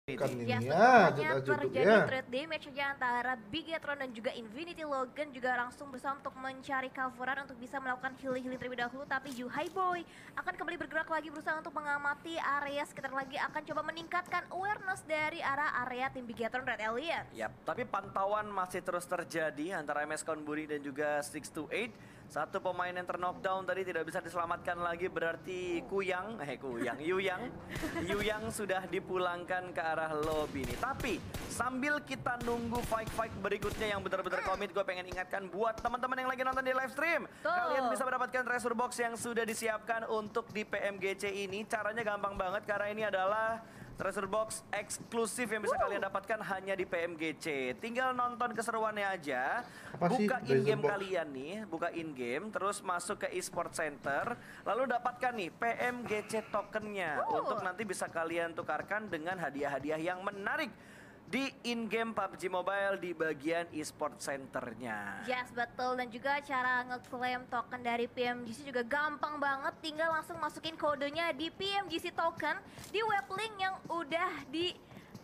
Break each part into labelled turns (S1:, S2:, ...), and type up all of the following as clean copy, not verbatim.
S1: Kan
S2: Ya,
S1: ini
S2: setelahnya
S1: judul
S2: terjadi
S1: ya.
S2: trade damage aja antara Bigetron dan juga Infinity Logan juga langsung berusaha untuk mencari coveran untuk bisa melakukan healing terlebih dahulu, tapi Yuhai Boy akan kembali bergerak lagi berusaha untuk mengamati area sekitar lagi, akan coba meningkatkan awareness dari arah area tim Bigetron Red Alliance.
S3: Yap, tapi pantauan masih terus terjadi antara MS Konburi dan juga 628. Satu pemain yang terknockdown tadi tidak bisa diselamatkan lagi, berarti Yuyang sudah dipulangkan ke arah lobby nih. Tapi sambil kita nunggu fight-fight berikutnya yang benar-benar komit, gue pengen ingatkan buat teman-teman yang lagi nonton di live stream, kalian bisa mendapatkan treasure box yang sudah disiapkan untuk di PMGC ini. Caranya gampang banget karena ini adalah treasure box eksklusif yang bisa kalian dapatkan hanya di PMGC. Tinggal nonton keseruannya aja.
S1: Apa sih
S3: Buka
S1: treasure
S3: in-game
S1: box?
S3: kalian nih, buka in-game, terus masuk ke eSport Center, lalu dapatkan nih PMGC tokennya untuk nanti bisa kalian tukarkan dengan hadiah-hadiah yang menarik di in-game PUBG Mobile di bagian eSport Centernya.
S2: Yes, betul. Dan juga cara ngeklaim token dari PMGC juga gampang banget. Tinggal langsung masukin kodenya di PMGC token di web link yang udah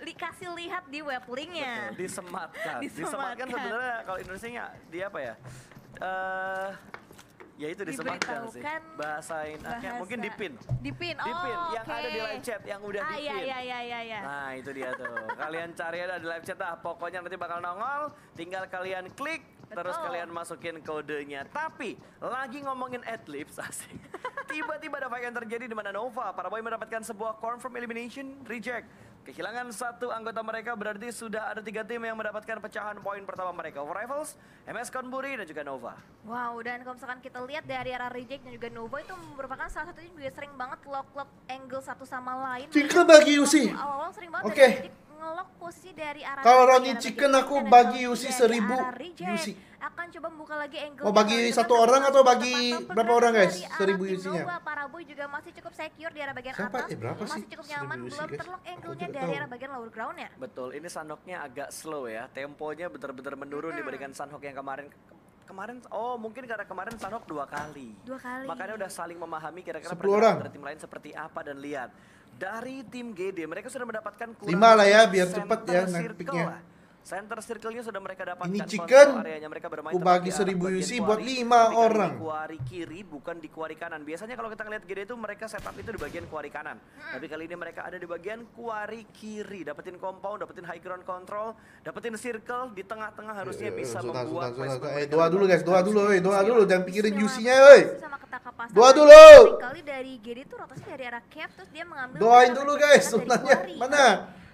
S2: dikasih lihat di web linknya.
S3: Disematkan.
S2: Disematkan.
S3: Disematkan sebenarnya kalau Indonesia di apa ya? Ya itu disematkan sih.
S2: Diberitahukan
S3: Bahasain mungkin dipin.
S2: Dipin,
S3: Dipin yang
S2: oke.
S3: ada di live chat yang udah dipin.
S2: Iya.
S3: Nah itu dia tuh. Kalian cari ada di live chat pokoknya nanti bakal nongol. Tinggal kalian klik, terus
S2: Betul.
S3: kalian masukin kodenya. Tapi lagi ngomongin adlibs asik. Tiba-tiba ada fight yang terjadi di mana Nova para boy mendapatkan sebuah confirm elimination reject. Kehilangan satu anggota mereka, berarti sudah ada 3 tim yang mendapatkan pecahan poin pertama mereka. Rivals, MS Konburi dan juga Nova.
S2: Wow, dan kalau misalkan kita lihat dari arah reject dan juga Nova itu merupakan salah satunya juga sering banget lock angle satu sama lain.
S1: Chicken bagi Yusi.
S2: Awal-awal sering banget
S1: Oke.
S2: dari Reject ngelock posisi dari arah
S1: Kalau
S2: dari
S1: Ronnie
S2: arah
S1: Chicken
S2: bagian
S1: aku
S2: dan
S1: bagi
S2: kalau
S1: Yusi
S2: dari
S1: 1000
S2: arah Reject
S1: Yusi.
S2: akan coba membuka lagi angle.
S1: Mau bagi satu orang atau bagi berapa orang, guys? 1000 Yusinya.
S2: Para boy juga masih cukup secure di arah bagian
S1: Siapa?
S2: atas.
S1: Berapa sih?
S2: Masih cukup nyaman,
S1: 1000 Yusi,
S2: belum
S1: guys?
S2: terlock
S1: Aku
S2: angle-nya
S1: tidak
S2: dari
S1: tahu.
S2: arah bagian lower ground-nya.
S3: Betul, ini Sunhawk-nya agak slow ya. Temponya benar-benar menurun dibandingkan Sunhawk yang kemarin. Mungkin karena kemarin Sunhawk 2 kali.
S2: 2 kali.
S3: Makanya udah saling memahami kira-kira
S1: 10
S3: pergerakan
S1: orang.
S3: dari tim lain seperti apa, dan lihat. Dari tim GD mereka sudah mendapatkan kurang
S1: 5 lah ya,
S3: lebih
S1: biar
S3: center
S1: cepet ya
S3: circle
S1: picknya.
S3: lah. Center circle-nya sudah mereka dapatkan.
S1: Ini
S3: Kontrol
S1: chicken,
S3: areanya mereka bermain
S1: aku
S3: tepat
S1: bagi
S3: di arah
S1: 1000
S3: bagian
S1: UC
S3: kuari.
S1: buat 5
S3: Tapi kali ini
S1: orang.
S3: Kuari kiri bukan di kuari kanan. Biasanya kalau kita ngeliat GD itu mereka setup itu di bagian kuari kanan. Tapi kali ini mereka ada di bagian kuari kiri. Dapetin compound, dapetin high ground control, dapetin circle di tengah-tengah, harusnya bisa membuat placement mereka
S1: Doa dulu
S3: lebih
S1: guys,
S3: bagus.
S1: doa dulu, doa dulu, jangan pikirin
S2: Bismillah,
S1: juicy-nya, woi.
S2: sama ketaka pasangan.
S1: Doa dulu.
S2: Kali dari GD itu rotasi dari arah cap, terus dia mengambil.
S1: Doain dulu guys,
S2: dari
S1: sunahnya
S2: Quarry.
S1: mana?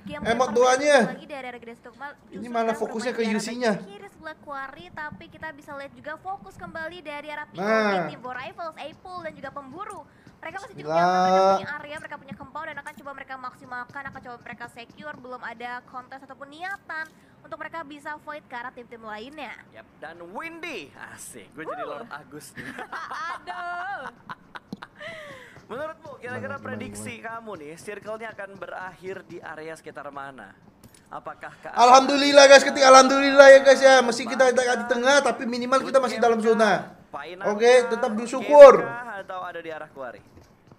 S2: Game
S1: Emot
S2: pertama
S1: doanya.
S2: lagi dari arah Gede Stukmal,
S1: Ini
S2: justru
S1: malah
S2: sekarang
S1: fokusnya
S2: bermain
S1: ke
S2: di arah
S1: UC-nya.
S2: bagian kiri sebelah Quarry, tapi kita bisa lihat juga fokus kembali dari arah POV
S1: Nah.
S2: tim Rivals, Apple dan juga pemburu. Mereka masih cukup
S1: Gila.
S2: nyaman, mereka punya area, mereka punya compound dan akan coba mereka maksimalkan, akan coba mereka secure, belum ada kontes ataupun niatan untuk mereka bisa fight ke arah tim-tim lainnya.
S3: Yap, dan Windy, asik, gue jadi Lord Agus nih.
S2: Aduh.
S3: Menurutmu, kira-kira
S1: Gimana,
S3: prediksi kamu nih, circle-nya akan berakhir di area sekitar mana? Apakah ke arah-
S1: Alhamdulillah guys, ketika alhamdulillah ya guys ya, meski kita di tengah tapi minimal kita masih dalam zona.
S3: Final
S1: Oke,
S3: kah?
S1: tetap bersyukur.
S3: Game kah? Atau ada di arah Kuari?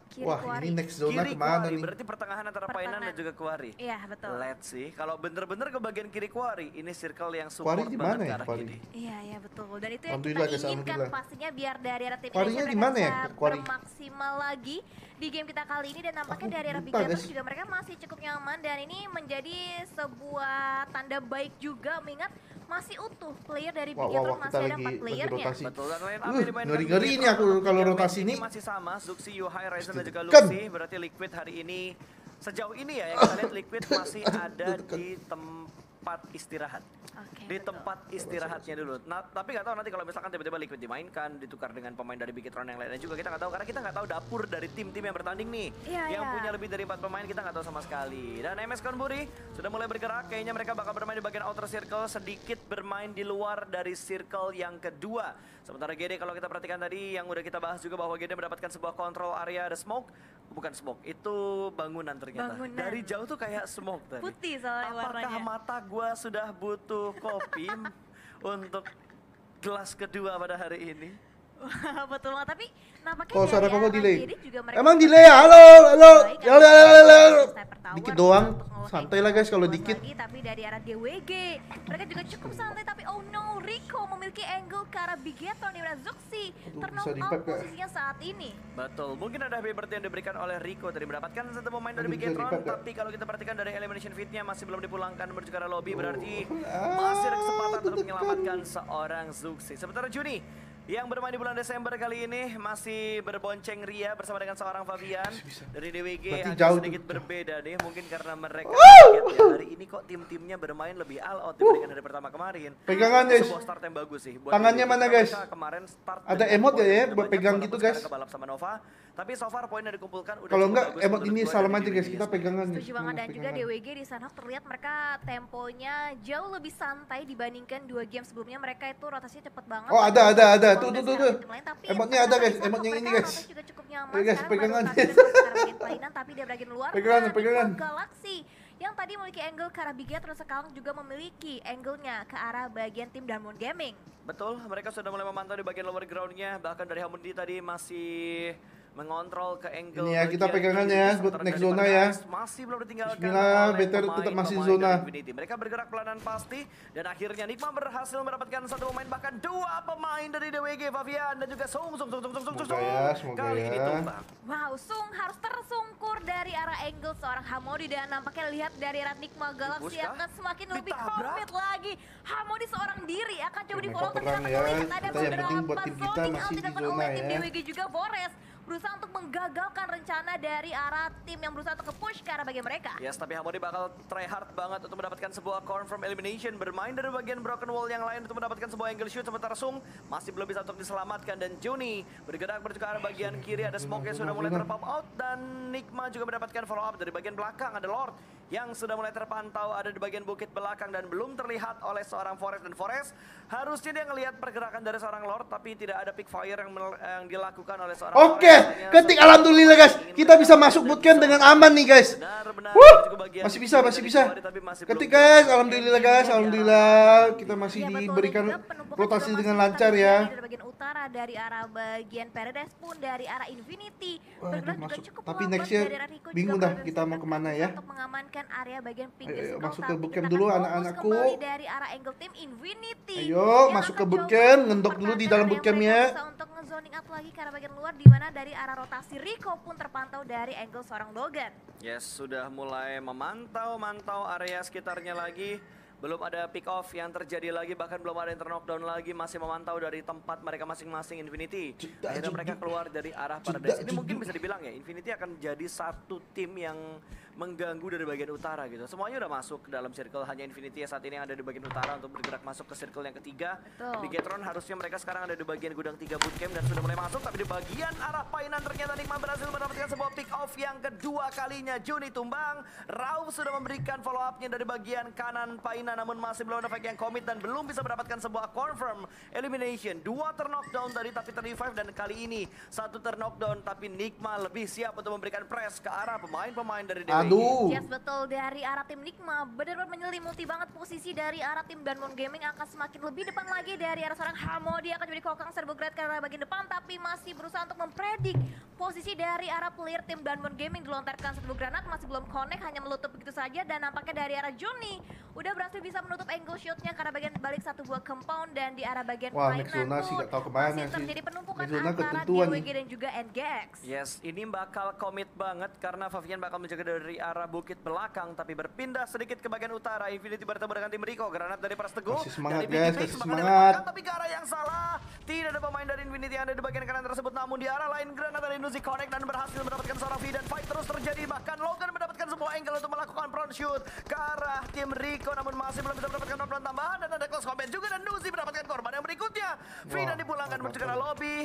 S2: Kiri
S1: Wah,
S2: Quarry.
S1: ini next zona
S3: Kiri
S1: kemana
S3: Kuari,
S1: nih?
S3: berarti pertengahan antara Painan dan juga Kuari.
S2: Iya, betul.
S3: Let's see, kalau bener-bener ke bagian kiri Kuari, ini circle yang
S1: Kuari
S3: support
S1: di
S3: banget
S1: mana
S3: ke
S1: ya,
S3: arah
S1: Kuari?
S3: kiri.
S2: Iya betul. Dan itu yang kita
S1: Alhamdulillah, guys,
S2: inginkan
S1: alhamdulillah.
S2: pastinya biar dari arah tim
S1: Kuarinya
S2: Indonesia
S1: di mana
S2: mereka
S1: ya,
S2: bisa
S1: Kuari?
S2: bermaksimal lagi di game kita kali ini, dan nampaknya
S1: Aku
S2: dari arah
S1: lupa,
S2: Big Gamers
S1: guys.
S2: juga mereka masih cukup nyaman, dan ini menjadi sebuah tanda baik juga mengingat masih utuh player dari Big
S1: Wah,
S2: Gamers,
S1: kita
S2: masih ada
S1: lagi
S2: 4 playernya.
S1: rotasi.
S3: Betul, dan line up yang dimainkan
S1: ngeri-ngeri
S3: di
S1: ini aku
S3: Metro
S1: kalau
S3: tiga
S1: rotasi
S3: match
S1: ini.
S3: masih sama, Zuxi, Yuhai, Ryzen dan juga
S1: Kan.
S3: Luxi. Berarti Liquid hari ini, sejauh ini ya, yang kita lihat Liquid masih ada di tempat istirahat.
S2: Oke,
S3: Di
S2: betul.
S3: tempat istirahatnya dulu. Nah, tapi nggak tahu nanti kalau misalkan tiba-tiba Liquid dimainkan, ditukar dengan pemain dari Bigetron yang lainnya juga, kita nggak tahu, karena kita nggak tahu dapur dari tim-tim yang bertanding nih.
S2: Iya,
S3: Yang
S2: iya.
S3: punya lebih dari 4 pemain kita nggak tahu sama sekali. Dan MS Konburi sudah mulai bergerak, kayaknya mereka bakal bermain di bagian outer circle, sedikit bermain di luar dari circle yang kedua. Sementara GD kalau kita perhatikan tadi yang udah kita bahas juga bahwa GD mendapatkan sebuah control area, ada smoke. Bukan smoke, itu bangunan ternyata.
S2: Bangunan.
S3: Dari jauh tuh kayak smoke tadi.
S2: Putih soalnya
S3: Apakah
S2: warnanya.
S3: mata gua sudah butuh kopi untuk gelas kedua pada hari ini?
S2: Betul banget, tapi nampaknya
S1: Oh, suara
S2: dari
S1: kamu
S2: arah
S1: delay.
S2: kiri juga mereka
S1: Emang delay ya? Halo, halo.
S2: baik,
S1: Halo,
S2: ada
S1: halo, halo.
S2: sniper tower
S1: Dikit
S2: bisa
S1: doang.
S2: untuk nge-lock
S1: Santai lah guys kalau
S2: Luas
S1: dikit.
S2: lagi, tapi dari arah DWG mereka juga cukup santai, tapi oh no, Rico memiliki angle ke arah Bigetron di mana Zuxi
S1: Aduh,
S2: terknock
S1: bisa
S2: out
S1: di-pipe nggak?
S2: posisinya saat ini.
S3: Betul, mungkin ada happy birthday yang diberikan oleh Rico tadi mendapatkan satu pemain dari
S1: Aduh, bisa
S3: Bigetron,
S1: di-pipe nggak?
S3: tapi kalau kita perhatikan dari elimination fitnya masih belum dipulangkan menuju ke arah lobby, berarti
S1: Ah,
S3: masih ada kesempatan untuk
S1: tertekan.
S3: menyelamatkan seorang Zuxi. Sementara Juni yang bermain di bulan Desember kali ini masih berbonceng ria bersama dengan seorang Fabian
S1: Bisa.
S3: dari DWG.
S1: Berarti
S3: Agak
S1: jauh
S3: sedikit
S1: tuh.
S3: berbeda nih, mungkin karena mereka kaget ya, hari ini kok tim-timnya bermain lebih all out dibandingkan dari pertama kemarin.
S1: Pegangan, guys.
S3: Sebuah start yang bagus sih buat
S1: Tangannya
S3: DWG.
S1: mana,
S3: Mereka
S1: guys?
S3: Kemarin start
S1: Ada
S3: dengan
S1: emot
S3: poin
S1: ya,
S3: yang
S1: buat
S3: banyak,
S1: pegang
S3: walaupun
S1: gitu,
S3: sekarang
S1: guys.
S3: kebalap sama Nova, tapi so far poin yang dikumpulkan udah
S1: Kalau
S3: cukup
S1: enggak
S3: bagus
S1: emot
S3: menurut
S1: ini
S3: gua
S1: salam
S3: dari
S1: aja guys,
S3: DWG.
S1: kita pegangan guys.
S2: Setuju banget, dan juga
S1: Pegangan.
S2: DWG di sana terlihat mereka temponya jauh lebih santai dibandingkan 2 game sebelumnya. Mereka itu rotasinya cepet banget.
S1: Oh, ada. Tuh,
S2: Dan
S1: tuh.
S2: sekarang tim lain, tapi
S1: Emotnya ada, guys.
S2: pertahanan
S1: Emot yang
S2: mereka
S1: ini, guys.
S2: rotasi juga cukup nyaman.
S1: Ayo, guys,
S2: Sekarang
S1: pegangan.
S2: baru Kafir masuk ke arah bagian pelainan, tapi dia bagian luar.
S1: Pegangan,
S2: Dan
S1: pegangan.
S2: Niko Galaxy yang tadi memiliki angle ke arah Bigetron sekarang juga memiliki angle-nya ke arah bagian tim Diamond Gaming.
S3: Betul, mereka sudah mulai memantau di bagian lower ground-nya. Bahkan dari Hamundi tadi masih mengontrol ke angle
S1: Ini ya, kita
S3: bagian
S1: pegangan
S3: kiri.
S1: ya,
S3: Sementara
S1: buat next
S3: dari
S1: zona
S3: Paradise
S1: ya.
S3: Masih belum ditinggalkan
S1: Bismillah,
S3: oleh
S1: better tetap
S3: pemain-pemain
S1: masih
S3: dari
S1: zona.
S3: Infinity. Mereka bergerak pelanan pasti, dan akhirnya Nikma berhasil mendapatkan satu pemain, bahkan 2 pemain dari DWG, Fabian dan juga Sung.
S1: Semoga ya, semoga
S3: Kali
S1: ya.
S3: ini tumbang.
S2: Wow, Sung harus tersungkur dari arah angle seorang Hamodi, dan nampaknya lihat dari arah Nikma Galaxy
S3: Dibus kah?
S2: akan semakin lebih
S3: Ditabrak?
S2: komit lagi. Hamodi seorang diri akan coba
S1: Mereka
S2: di-follow, tapi
S1: perang
S2: nampaknya
S1: ya.
S2: lihat ada
S1: Kita yang penting buat
S2: beberapa
S1: tim kita
S2: zoning
S1: masih
S2: yang
S1: di
S2: dilakukan
S1: zona
S2: oleh tim
S1: ya.
S2: DWG juga. Forest berusaha untuk menggagalkan rencana dari arah tim yang berusaha untuk nge-push ke arah bagian mereka.
S3: Yes, tapi Hamodi bakal try hard banget untuk mendapatkan sebuah confirm elimination. Bermain dari bagian broken wall yang lain untuk mendapatkan sebuah angle shoot. Sementara Sung masih belum bisa untuk diselamatkan. Dan Juni bergerak menuju ke arah bagian kiri. Ada smoke yang sudah mulai terpop out. Dan Nikma juga mendapatkan follow up dari bagian belakang. Ada Lord yang sudah mulai terpantau ada di bagian bukit belakang dan belum terlihat oleh seorang Forest. Dan Forest harusnya dia ngelihat pergerakan dari seorang Lord, tapi tidak ada pick fire yang dilakukan oleh seorang
S1: Oke,
S3: Forest.
S1: ketik alhamdulillah guys. Kita bisa masuk bootcamp dengan aman nih guys.
S3: Benar-benar
S1: Wuh,
S3: menuju ke bagian
S1: masih bisa,
S3: kiri
S1: masih
S3: dari
S1: bisa.
S3: Flori, tapi masih
S1: Ketik
S3: belum
S1: guys,
S3: bisa.
S1: alhamdulillah guys, alhamdulillah kita masih
S2: Ya, betul, dan
S1: diberikan
S2: juga penumpukan
S1: rotasi
S2: juga
S1: dengan
S2: masih
S1: lancar
S2: terjadi
S1: ya.
S2: dari bagian utara, dari arah bagian Paradise pun dari arah Infinity.
S1: Wah,
S2: Bergerak
S1: ini
S2: juga
S1: masuk.
S2: cukup
S1: Tapi
S2: lambat
S1: next year
S2: dari arah Rico,
S1: bingung
S2: juga
S1: dah
S2: berhasil
S1: kita mau
S2: bergerak
S1: kemana ya.
S2: untuk mengamankan area bagian pinggir
S1: Ayo,
S2: circle,
S1: masuk ke
S2: tapi
S1: bootcamp
S2: kita
S1: dulu,
S2: akan
S1: anak-anakku.
S2: fokus kembali dari arah angle tim Infinity.
S1: Ayo,
S2: yang
S1: masuk
S2: akan
S1: ke
S2: coba
S1: bootcamp, ngendok dulu di
S2: mempertahankan
S1: dalam
S2: area
S1: bootcamp
S2: mereka
S1: ya.
S2: bisa untuk nge-zoning out lagi ke arah bagian luar, di mana dari arah rotasi Rico pun terpantau dari angle seorang Logan.
S3: Yes, sudah mulai memantau area sekitarnya lagi. Belum ada pick off yang terjadi lagi, bahkan belum ada yang knockdown lagi, masih memantau dari tempat mereka masing-masing Infinity. Akhirnya mereka keluar dari arah Paradise. Ini mungkin bisa dibilang ya, Infinity akan jadi satu tim yang mengganggu dari bagian utara gitu. Semuanya udah masuk ke dalam circle, hanya Infinity saat ini yang ada di bagian utara untuk bergerak masuk ke circle yang ketiga.
S2: Betul.
S3: Bigetron harusnya mereka sekarang ada di bagian gudang 3 bootcamp dan sudah mulai masuk, tapi di bagian arah Painan ternyata Nikma berhasil mendapatkan sebuah pick off yang kedua kalinya. Juni tumbang, Rauf sudah memberikan follow up-nya dari bagian kanan Painan, namun masih belum ada fight yang komit dan belum bisa mendapatkan sebuah confirm elimination. 2 knockdown tadi tapi 35, dan kali ini 1 knockdown tapi Nikma lebih siap untuk memberikan press ke arah pemain-pemain dari DWG.
S1: Aduh.
S2: Yes, betul, dari arah tim Nikma benar-benar menyelimuti banget posisi dari arah tim Diamond Gaming, akan semakin lebih depan lagi dari arah seorang Hamodi, akan jadi kokang serbu grade ke arah bagian depan, tapi masih berusaha untuk mempredik posisi dari arah player tim Diamond Gaming. Dilontarkan serbu granat, masih belum connect, hanya melutup begitu saja, dan nampaknya dari arah Juni udah berhasil bisa menutup angle shotnya karena bagian balik satu buah compound, dan di arah bagian
S1: Wah, next
S2: Painan
S1: zona sih
S2: pun
S1: nggak tahu kemana
S2: masih
S1: sih.
S2: terjadi penumpukan
S1: Next zona
S2: antara
S1: ketentuan
S2: DWG
S1: nih.
S2: dan juga NGX.
S3: Yes, ini bakal komit banget karena Fabian bakal menjaga dari arah bukit belakang, tapi berpindah sedikit ke bagian utara. Infinity bertemu dengan tim Rico, granat dari Pras Teguh.
S1: Kasih semangat,
S3: dari
S1: guys,
S3: BGP,
S1: kasih
S3: semangat
S1: semangat.
S3: ditembakkan, tapi ke arah yang salah. Tidak ada pemain dari Infinity yang ada di bagian kanan tersebut, namun di arah lain granat dari Nuzi connect dan berhasil mendapatkan seorang V, dan fight terus terjadi. Bahkan Logan mendapatkan sebuah angle untuk melakukan front shoot ke arah tim Rico, namun masih belum bisa mendapatkan knockdown tambahan, dan ada close combat juga, dan Nuzi mendapatkan korban yang berikutnya. V dan dipulangkan menuju ke arah lobby.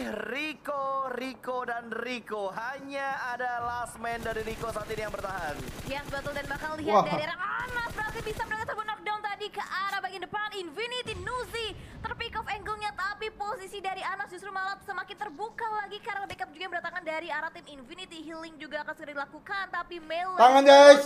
S3: Rico dan Rico. Hanya ada last man dari Rico saat ini yang bertahan.
S2: Yes, betul, dan bakal lihat
S1: Wah.
S2: dari arah Anas berarti bisa mendapatkan sebuah knockdown tadi ke arah bagian depan. Infinity Nuzi terpick off angle-nya, tapi posisi dari Anas justru malah semakin terbuka lagi karena backup juga yang berdatangan dari arah tim Infinity. Healing juga akan segera dilakukan, tapi Melee
S1: Tangan, guys.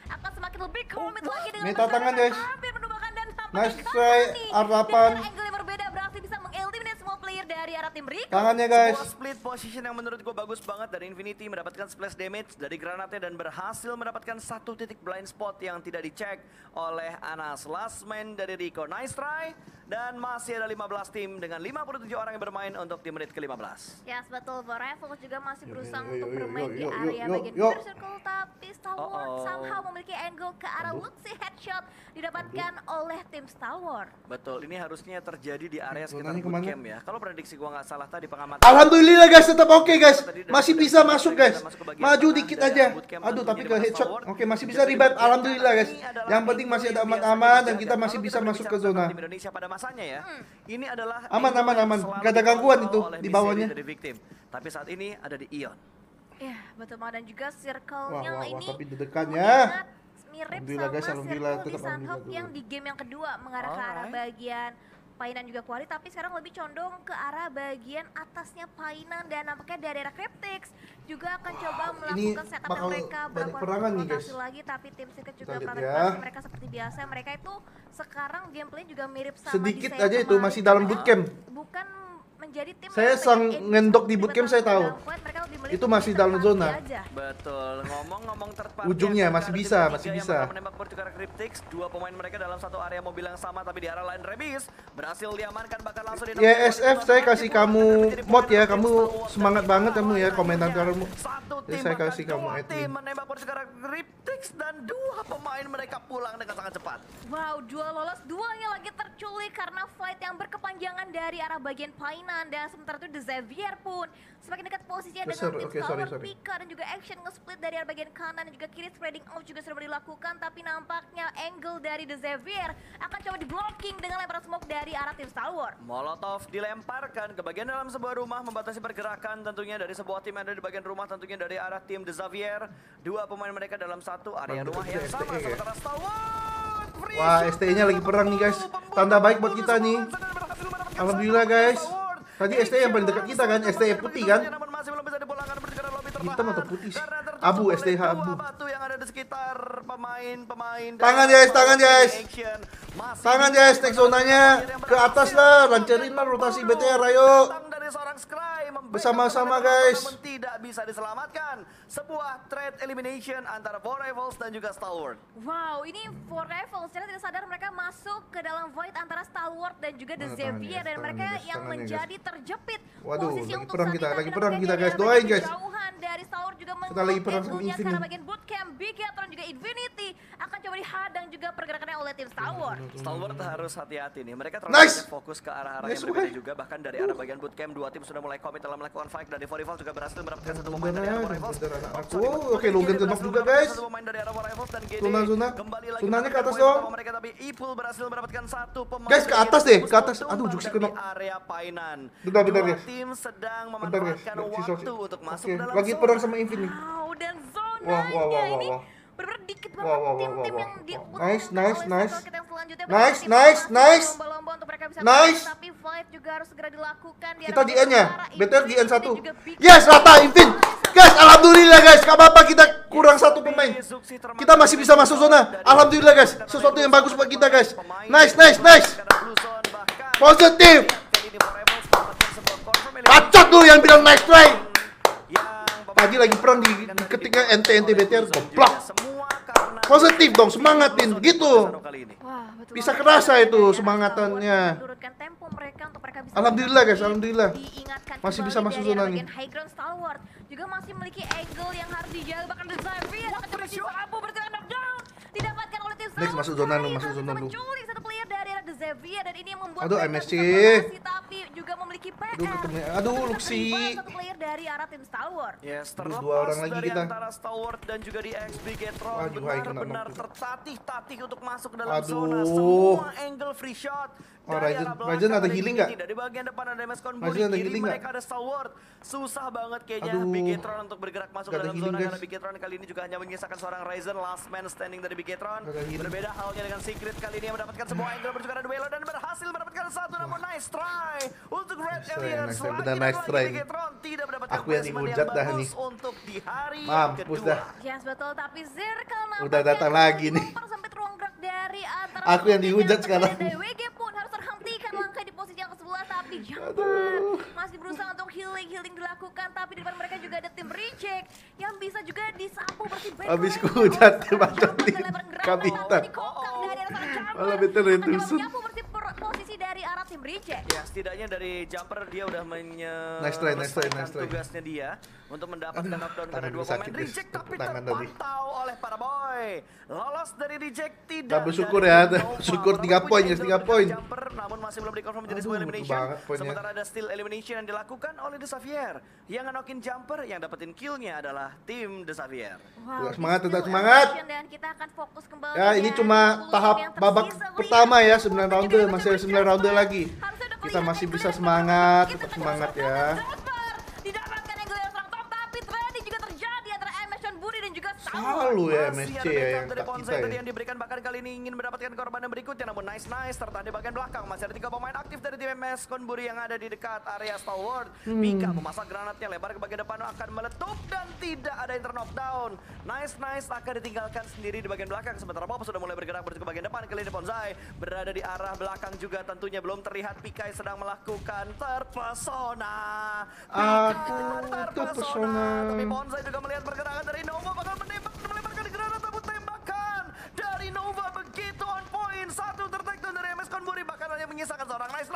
S2: akan semakin lebih komit lagi dengan
S1: Minta tangan, guys.
S2: hampir menumbangkan, dan
S1: Nice
S2: tampaknya
S1: try,
S2: nih
S1: harapan.
S2: dengan angle yang berbeda berhasil bisa mengeliminate semua player dari arah tim Rico.
S1: Tangannya, guys.
S3: Sebuah split position yang menurut gue bagus banget dari Infinity, mendapatkan splash damage dari granatnya dan berhasil mendapatkan satu titik blind spot yang tidak dicek oleh Anas. Last man dari Rico, nice try. Dan masih ada 15 tim dengan 57 orang yang bermain untuk di menit ke-15.
S2: Yes, betul. Rivals juga masih berusaha
S1: yo,
S2: untuk
S1: yo,
S2: bermain
S1: yo,
S2: di
S1: yo,
S2: area
S1: yo,
S2: bagian
S1: yo.
S2: inner circle, tapi Stalwart somehow memiliki angle ke arah Luxy headshot didapatkan oleh tim Stalwart.
S3: Betul, ini harusnya terjadi di area sekitar
S1: Zonanya kemana?
S3: bootcamp ya. Kalau prediksi gua nggak salah tadi pengamatan.
S1: Alhamdulillah guys, tetap oke guys. Masih bisa masuk guys. Maju dikit aja. Aduh, tapi ke headshot. Oke, masih bisa revive. Alhamdulillah guys. Yang penting masih ada aman-aman dan kita masih bisa masuk ke zona.
S3: Tim Indonesia pada masanya ya. Ini adalah
S1: Aman,
S3: angle
S1: aman,
S3: yang
S1: aman.
S3: selalu
S1: Gak ada gangguan
S3: dikontrol
S1: itu
S3: oleh
S1: di
S3: Miss
S1: bawahnya.
S3: Seri dari victim. Tapi saat ini ada di Ion.
S2: Ya, betul banget. Dan juga circle-nya
S1: Wah,
S2: ini
S1: tapi deg-degannya.
S2: sangat mirip
S1: Alhamdulillah,
S2: sama
S1: guys, alhamdulillah.
S2: circle di
S1: Tetap
S2: Sunhawk
S1: alhamdulillah
S2: yang
S1: dulu.
S2: di game yang kedua mengarah ke arah
S3: Alright.
S2: bagian Painan juga Quarry, tapi sekarang lebih condong ke arah bagian atasnya Painan dan nampaknya dari daerah Cryptix juga akan coba
S1: ini
S2: melakukan setup
S1: bakal
S2: mereka
S1: banyak
S2: melakukan
S1: perangan nih,
S2: rotasi
S1: guys.
S2: lagi, tapi tim Secret juga
S1: Kita lihat
S2: melakukan
S1: ya.
S2: mereka seperti biasa. Mereka itu sekarang gameplay juga mirip sama
S1: Sedikit
S2: di saya
S1: aja itu
S2: kemarin.
S1: masih dalam bootcamp.
S2: Bukan menjadi tim
S1: Saya
S2: yang
S1: sang
S2: pengen
S1: ngendok di
S2: tiba-tiba
S1: bootcamp, saya tahu.
S2: dalam fight, mereka lebih milih
S1: Itu
S2: untuk
S1: masih
S2: third
S1: dalam
S2: party
S1: zona.
S2: aja.
S3: Betul, ngomong-ngomong third party
S1: Ujungnya
S3: ada
S1: masih
S3: Garden
S1: bisa,
S3: tiga
S1: masih
S3: yang
S1: bisa.
S3: bakal menembak Portugal Cryptix. Dua pemain mereka dalam satu area mobil yang sama tapi di arah lain. Rebis berhasil diamankan, bahkan langsung di
S1: Ya SF, saya kasih kamu mod ya, kamu semangat banget kamu ya komentar kamu.
S3: Satu
S1: Jadi
S3: tim
S1: saya
S3: bahkan
S1: kasih kamu
S3: dua
S1: admin.
S3: tim menembak Portugal Cryptix dan dua pemain mereka pulang dengan sangat cepat.
S2: Wow, dua lolos, duanya lagi terculik karena fight yang berkepanjangan dari arah bagian Painan, dan sementara itu The Xavier pun semakin dekat posisinya dengan tim
S1: Oke,
S2: Stalwart.
S1: sorry.
S2: Pika dan juga action nge-split dari arah bagian kanan dan juga kiri, spreading out juga sudah dilakukan, tapi nampaknya angle dari The Xavier akan coba di-blocking dengan lemparan smoke dari arah tim Stalwart.
S3: Molotov dilemparkan ke bagian dalam sebuah rumah membatasi pergerakan tentunya dari sebuah tim yang ada di bagian rumah, tentunya dari arah tim The Xavier. Dua pemain mereka dalam satu area rumah yang sama,
S1: STE ya?
S3: sementara Stalwart free
S1: Wah,
S3: shot.
S1: STE-nya lagi perang nih, guys. Tanda baik buat kita nih. Alhamdulillah, guys. Tadi STE yang paling dekat kita kan, STE putih kan? Hitam atau putih sih? Abu, STE abu.
S3: Yang ada di sekitar pemain-pemain.
S1: Tangan, guys, tangan, guys. Tangan guys, next zonanya ke atas lah, lancarin lah rotasi BTR, ayo. Bersama-sama, guys.
S3: Namun tidak bisa diselamatkan. Sebuah trade elimination antara Four Rivals dan juga Stalwart.
S2: Wow, ini Four Rivals secara tidak sadar mereka masuk ke dalam void antara Stalwart dan juga The
S1: Mana tangannya,
S2: Xavier,
S1: guys?
S2: dan mereka
S1: Tangannya, guys.
S2: yang
S1: Tangannya,
S2: menjadi terjepit
S1: Waduh,
S2: posisi
S1: lagi
S2: untuk
S1: perang
S2: saat
S1: kita,
S2: ini,
S1: lagi
S2: tapi
S1: perang
S2: nampaknya
S1: kita,
S2: dari
S1: guys.
S2: arah
S1: Doain,
S2: bagian
S1: guys.
S2: kejauhan dari Stalwart juga
S1: Kita lagi perang sama
S2: angle-nya ke
S1: Infinity.
S2: arah bagian bootcamp. Bigetron juga Infinity akan coba dihadang juga pergerakannya oleh tim Stalwart.
S3: Stalwart harus hati-hati nih. Mereka terlalu
S1: Nice.
S3: banyak fokus ke arah-arah
S1: Nice,
S3: yang berbeda
S1: okay.
S3: juga. Bahkan dari arah bagian bootcamp, dua tim sudah mulai komit dalam melakukan fight. Dan Four Rivals juga berhasil mendapatkan satu pemain dari arah Four Rivals.
S1: Oke, Logan kenok juga, guys.
S3: Satu pemain dari arah Four Rivals dan GD
S1: Zona.
S3: kembali lagi
S1: Zonanya ke
S3: mendapatkan
S1: atas
S3: poin
S1: dong.
S3: pertama mereka, tapi Ipul berhasil mendapatkan satu pemain.
S1: Guys, ke atas deh, ke atas.
S3: Untuk
S1: Aduh, Juksi
S3: di
S1: kenok.
S3: area Painan.
S1: Bentar,
S3: Dua
S1: guys.
S3: tim sedang
S1: Bentar guys,
S3: memanfaatkan
S1: sisa-
S3: waktu untuk masuk
S1: Oke,
S3: dalam
S1: lagi
S3: zona.
S1: perang sama Infinity.
S2: Wow, dan zonanya
S1: Wah, wah, wah,
S2: ini
S1: wah.
S2: benar-benar dikit
S1: Wah,
S2: banget
S1: wah, wah,
S2: tim-tim
S1: wah,
S2: yang
S1: wah.
S2: diuntungkan
S1: Nice,
S2: oleh
S1: nice,
S2: circle
S1: nice.
S2: kita yang selanjutnya.
S1: Nice,
S2: Berarti tim
S1: nice,
S2: masih
S1: nice.
S2: berlomba-lomba untuk mereka bisa
S1: Nice.
S2: menang, tapi fight juga harus segera dilakukan.
S1: Kita di N-nya, BTR di N1.
S2: Infinity dan juga Big
S1: Yes, rata Infin. Guys, alhamdulillah guys, gak apa-apa kita kurang satu pemain. Kita masih bisa masuk zona. Alhamdulillah guys, sesuatu yang bagus buat kita guys. Nice, nice, nice. Positif. Bacot tuh yang bilang nice try. Tadi lagi perang di ketika NT BTR goblok. Positif dong, semangatin gitu.
S2: Wah, betul
S1: Bisa
S2: banget.
S1: kerasa itu
S2: Daerah
S1: semangatannya.
S2: Stalwart menurunkan tempo mereka untuk mereka bisa
S1: Alhamdulillah, guys,
S2: menang.
S1: alhamdulillah.
S2: Diingatkan
S1: Masih
S2: kembali
S1: bisa masuk
S2: dari
S1: zona
S2: arah
S1: nih.
S2: bagian high ground. Stalwart juga masih memiliki angle yang harus dijaga, bahkan The Xavier akan coba disabu berjalan knockdown didapatkan oleh tim
S1: Next, masuk zona lu,
S2: Stalwart.
S1: masuk zona lu.
S2: Menculik satu player dari arah The Xavier, dan ini yang membuat
S1: Aduh,
S2: mereka
S1: MSC.
S2: bisa berhasil, tapi juga memiliki PR.
S1: Aduh, ketemu. Aduh,
S2: Untuk
S1: Luxy.
S2: merevive satu player dari arah tim Stalwart.
S3: Yes,
S1: Terus
S3: terlepas
S1: dua orang lagi
S3: dari
S1: kita.
S3: antara Stalwart dan juga di XB Gatron
S1: Waduh, hai, kena
S3: benar-benar
S1: knock.
S3: tertatih-tatih untuk masuk ke dalam
S1: Aduh.
S3: zona. Semua angle free shot.
S1: Oh,
S3: Dari
S1: Ryzen-
S3: arah belakang
S1: Ryzen ada
S3: ada
S1: healing
S3: Infinity,
S1: nggak?
S3: Dari bagian depan ada Mescon
S1: Ryzen
S3: Bully,
S1: ada
S3: kiri
S1: healing
S3: mereka ada Stalwart. Susah banget kayaknya
S1: Aduh.
S3: Big Gatron untuk bergerak masuk
S1: Nggak
S3: ke
S1: ada
S3: dalam
S1: healing,
S3: zona,
S1: guys.
S3: karena Big Gatron kali ini juga hanya menyisakan seorang Ryzen, last man standing dari Big Gatron.
S1: Nggak ada healing.
S3: Berbeda halnya dengan Secret kali ini yang mendapatkan sebuah angle berjuang ada duelo dan berhasil mendapatkan satu, namun nice try untuk Red
S1: Nice try,
S3: Aliens.
S1: nice try,
S3: Lagi
S1: benar
S3: dan
S1: nice
S3: lagi
S1: try.
S3: Big Gatron tidak mendapatkan
S1: Aku yang
S3: placement
S1: dihujat dah
S3: bagus
S1: nih.
S3: untuk di hari
S1: Mampus
S3: kedua.
S1: dah.
S2: Yes, betul, tapi Zirkel
S1: Udah datang lagi nih.
S2: Sampai ruang gerak dari antara
S1: Aku yang dihujat sekarang.
S2: DWG pun harus terhentikan langkah di posisi yang ke-11, tapi Jamper masih berusaha untuk di depan mereka juga ada tim Reject yang bisa juga disapu bersih.
S1: Habis kudat macam ini kapitan. Malah betul itu.
S2: Menyapu bersih posisi dari arah tim Reject.
S3: Ya, setidaknya dari jumper dia udah
S1: Nice try.
S3: tugasnya dia untuk mendapatkan knockdown karena
S1: tangan
S3: dua
S1: gue sakit,
S3: pemain
S1: guys.
S3: Reject, tapi
S1: Tangan tadi.
S3: terpantau oleh para boy. Lolos dari Reject tidak.
S1: Kita bersyukur
S3: dari
S1: ya,
S3: Nova.
S1: bersyukur
S3: Walaupun
S1: 3 poin,
S3: punya
S1: guys, 3
S3: angle
S1: poin.
S3: dengan jumper, namun masih belum dikonfirm menjadi
S1: Aduh,
S3: sebuah
S1: butuh
S3: elimination.
S1: banget poinnya.
S3: Sementara ada still elimination yang dilakukan oleh The Xavier. Yang ngenokin jumper, yang dapetin killnya adalah tim The Xavier.
S1: Tetap semangat, tetap semangat.
S2: Dan kita akan fokus kembali
S1: Ya, ini cuma tahap babak pertama ya, 9 rounder, masih ada 9 rounder lagi. Kita masih bisa semangat, tetap semangat ya.
S2: Didapatkan angle yang serang top, tapi trading juga terjadi antara MS Sean Buri dan juga
S1: Selalu ya
S3: Masih
S1: MSC
S3: ada
S1: ya
S3: backup
S1: yang
S3: dari
S1: tak
S3: Bonsai
S1: kita
S3: tadi
S1: ya.
S3: yang diberikan, bahkan kali ini ingin mendapatkan korban yang berikutnya, namun nice tertahan di bagian belakang. Masih ada 3 pemain aktif dari tim MS Konburi yang ada di dekat area Stalwart. Pika memasak granatnya lebar ke bagian depan, akan meletup dan tidak ada yang knockdown. Nice akan ditinggalkan sendiri di bagian belakang, sementara Bob sudah mulai bergerak menuju ke bagian depan. Kali ini Bonsai berada di arah belakang juga, tentunya belum terlihat Pikai sedang melakukan terpesona.
S1: Terpesona.
S3: Tapi Bonsai juga melihat pergerakan dari Nova, bakal melemparkan granat, tapi tembakan dari Nova begitu on point. Satu tertakedown dari MS Konburi, bahkan hanya menyisakan seorang nice.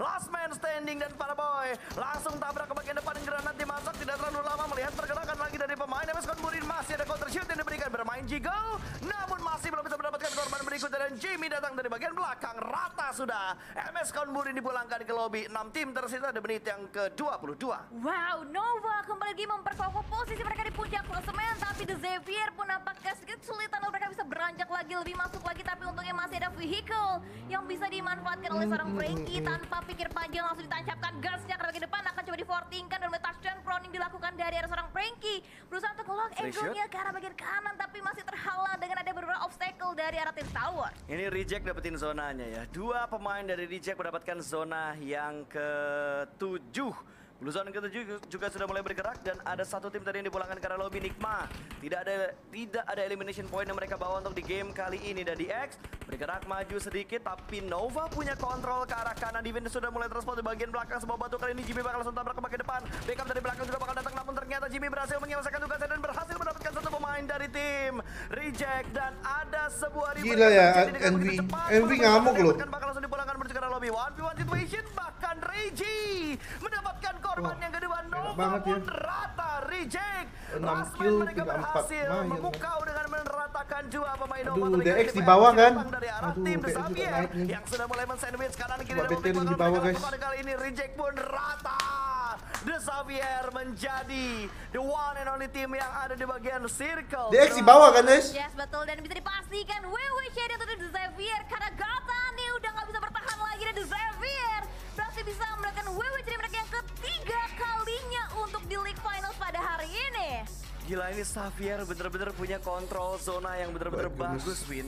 S3: Last man standing dan para boy langsung tabrak ke bagian depan, granat dimasak tidak terlalu lama. Melihat pergerakan lagi dari pemain MS Konburi, masih ada counter shoot yang diberikan, bermain jiggle, namun masih belum bisa mendapatkan korban berikutnya, dan Jimmy datang dari bagian belakang. Rata sudah MS Konburi dipulangkan ke lobby. 6 tim tersisa di menit yang ke-22.
S2: Wow, Nova kembali lagi memperkokoh posisi mereka di puncak klasemen, tapi The Xavier pun nampaknya sedikit kesulitan untuk mereka bisa beranjak lagi, lebih masuk lagi, tapi untungnya masih ada vehicle yang bisa dimanfaatkan oleh seorang Frankie. Tanpa pikir panjang langsung ditancapkan gasnya ke bagian depan, akan coba difortingkan dan touchdown proning dilakukan dari arah seorang Frankie. Berusaha untuk lock angle-nya ke arah bagian kanan, tapi masih terhalang dengan ada beberapa obstacle dari arah tim Tower.
S3: Ini Reject dapetin zonanya ya. 2 pemain dari Reject mendapatkan zona yang ke-7. Blue Zone ke-7 juga sudah mulai bergerak, dan ada 1 tim tadi yang dipulangkan karena lobby Nikma. Tidak ada elimination point yang mereka bawa untuk di game kali ini. Dan di X bergerak maju sedikit, tapi Nova punya kontrol ke arah kanan. Defense sudah mulai transport di bagian belakang. Sebuah batu kali ini Jimmy bakal langsung tabrak ke bagian depan. Backup dari belakang juga bakal datang, namun ternyata Jimmy berhasil menyelesaikan tugasnya dan berhasil mendapatkan 1 pemain dari tim Reject. Dan ada sebuah rebound
S1: Gila ya,
S3: yang terjadi dengan begitu cepat.
S1: Envy ngamuk loh.
S3: Bakal langsung dipulangkan menuju ke arah lobby. 1v1 situation, bahkan Reggie mendapatkan korban yang kedua. Nova
S1: banget ya.
S3: pun rata. Reject
S1: 6 kill,
S3: mereka
S1: 3-4.
S3: berhasil
S1: Lumayan,
S3: memukau dengan meratakan 2 pemain Nova.
S1: Aduh,
S3: Tapi
S1: DX
S3: kali
S1: di bawah kan?
S3: dari arah
S1: Aduh,
S3: tim
S1: DX juga
S3: Xavier
S1: naik nih.
S3: yang sudah mulai men-sandwich kanan kiri
S1: Coba
S3: dan
S1: BT di
S3: memikirkan
S1: bawah,
S3: mereka
S1: guys.
S3: pada kali ini. Reject pun rata. The Xavier menjadi the one and only team yang ada di bagian circle.
S1: DX di bawah kan, guys?
S2: Yes, betul, dan bisa dipastikan WWC untuk The Xavier karena Gata nih udah nggak bisa bertahan lagi, dan The Xavier berhasil bisa melakukan WWC mereka yang ketiga kalinya untuk di League Finals pada hari ini.
S3: Gila, ini Xavier bener-bener punya kontrol zona yang bener-bener bagus, Win.